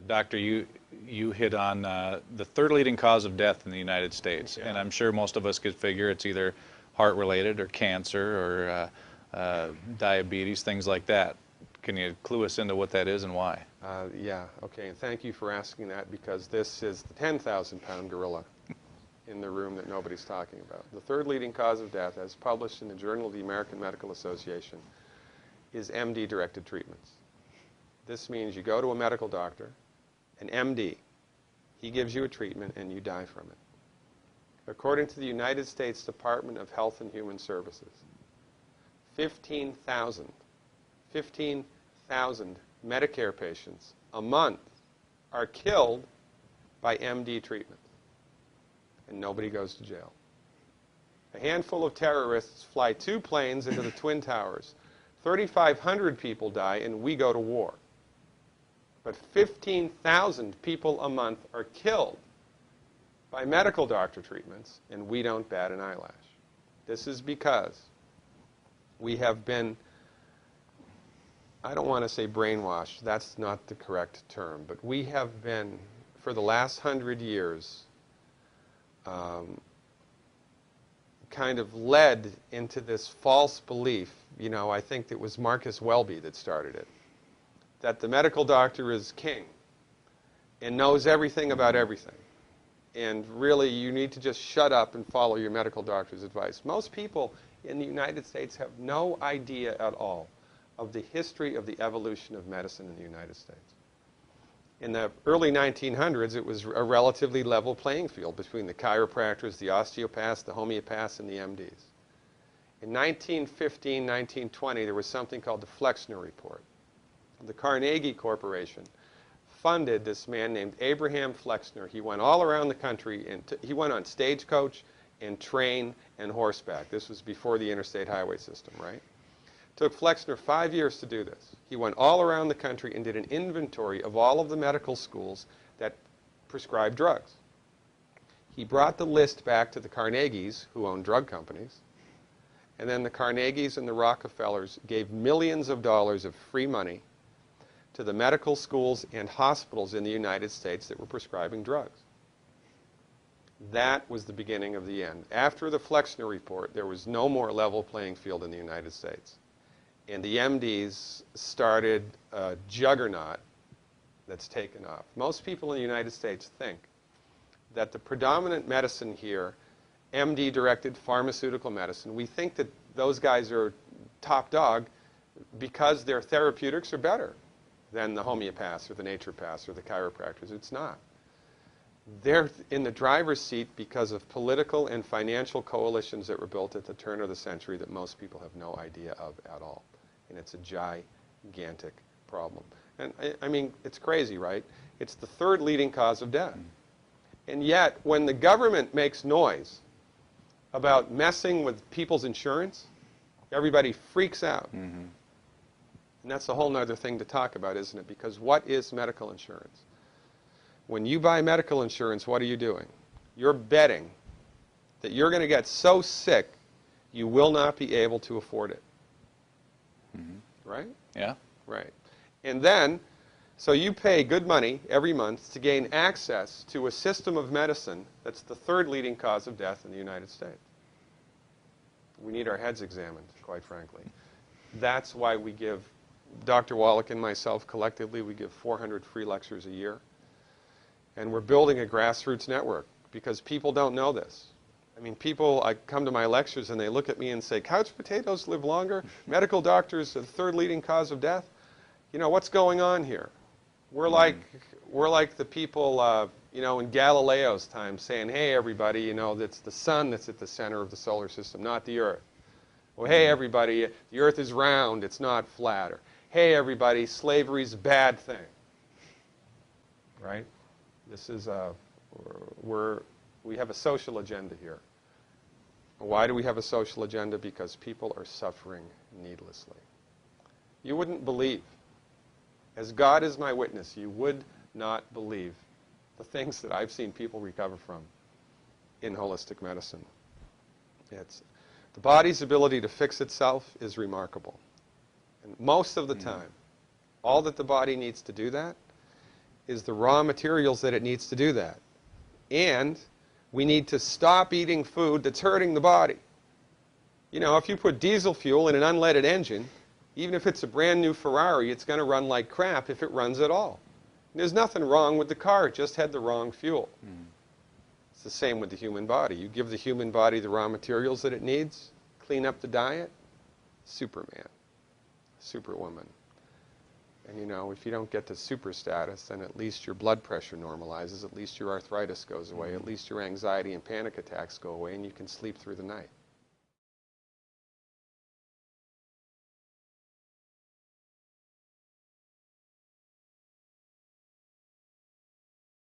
Doctor, you hit on the third leading cause of death in the United States, Yeah. and I'm sure most of us could figure it's either heart-related or cancer or diabetes, things like that. Can you clue us into what that is and why? Yeah, okay, and thank you for asking that, because this is the 10,000-pound gorilla in the room that nobody's talking about. The third leading cause of death, as published in the Journal of the American Medical Association, is MD-directed treatments. This means you go to a medical doctor, an MD, he gives you a treatment and you die from it. According to the United States Department of Health and Human Services, 15,000 Medicare patients a month are killed by MD treatment, and nobody goes to jail. A handful of terrorists fly 2 planes into the Twin Towers. 3,500 people die, and we go to war. But 15,000 people a month are killed by medical doctor treatments, and we don't bat an eyelash. This is because we have been, I don't want to say brainwashed, that's not the correct term, but we have been, for the last 100 years, kind of led into this false belief. You know, I think it was Marcus Welby that started it, that the medical doctor is king and knows everything about everything. And really, you need to just shut up and follow your medical doctor's advice. Most people in the United States have no idea at all of the history of the evolution of medicine in the United States. In the early 1900s, it was a relatively level playing field between the chiropractors, the osteopaths, the homeopaths, and the MDs. In 1915, 1920, there was something called the Flexner Report. The Carnegie Corporation funded this man named Abraham Flexner. He went all around the country, and he went on stagecoach and train and horseback. This was before the interstate highway system, right? Took Flexner 5 years to do this. He went all around the country and did an inventory of all of the medical schools that prescribed drugs. He brought the list back to the Carnegies, who owned drug companies, and then the Carnegies and the Rockefellers gave millions of dollars of free money to the medical schools and hospitals in the United States that were prescribing drugs. That was the beginning of the end. After the Flexner Report, there was no more level playing field in the United States. And the MDs started a juggernaut that's taken off. Most people in the United States think that the predominant medicine here, MD-directed pharmaceutical medicine, we think that those guys are top dog because their therapeutics are better than the homeopaths or the naturopaths or the chiropractors. It's not. They're in the driver's seat because of political and financial coalitions that were built at the turn of the century that most people have no idea of at all. And it's a gigantic problem. And I mean, it's crazy, right? It's the third leading cause of death. And yet, when the government makes noise about messing with people's insurance, everybody freaks out. And that's a whole other thing to talk about, isn't it? Because what is medical insurance? When you buy medical insurance, what are you doing? You're betting that you're going to get so sick you will not be able to afford it. Right? Yeah. Right. And then, so you pay good money every month to gain access to a system of medicine that's the third leading cause of death in the United States. We need our heads examined, quite frankly. That's why we give, Dr. Wallach and myself collectively, we give 400 free lectures a year. And we're building a grassroots network because people don't know this. I mean, people, I come to my lectures and they look at me and say, couch potatoes live longer? Medical doctors are the third leading cause of death? You know, what's going on here? We're like the people, you know, in Galileo's time saying, hey, everybody, you know, it's the sun that's at the center of the solar system, not the earth. Well, hey, everybody, the earth is round, it's not flat. Or, hey, everybody, slavery's a bad thing. Right? This is, we have a social agenda here. Why do we have a social agenda? Because people are suffering needlessly. You wouldn't believe, as God is my witness, you would not believe the things that I've seen people recover from in holistic medicine. The body's ability to fix itself is remarkable. And most of the time, all that the body needs to do that is the raw materials that it needs to do that. And we need to stop eating food that's hurting the body. You know, if you put diesel fuel in an unleaded engine, even if it's a brand new Ferrari, it's going to run like crap if it runs at all. And there's nothing wrong with the car, it just had the wrong fuel. It's the same with the human body. You give the human body the raw materials that it needs, clean up the diet, Superman, Superwoman. And you know, if you don't get to super status, then at least your blood pressure normalizes, at least your arthritis goes away, at least your anxiety and panic attacks go away, and you can sleep through the night.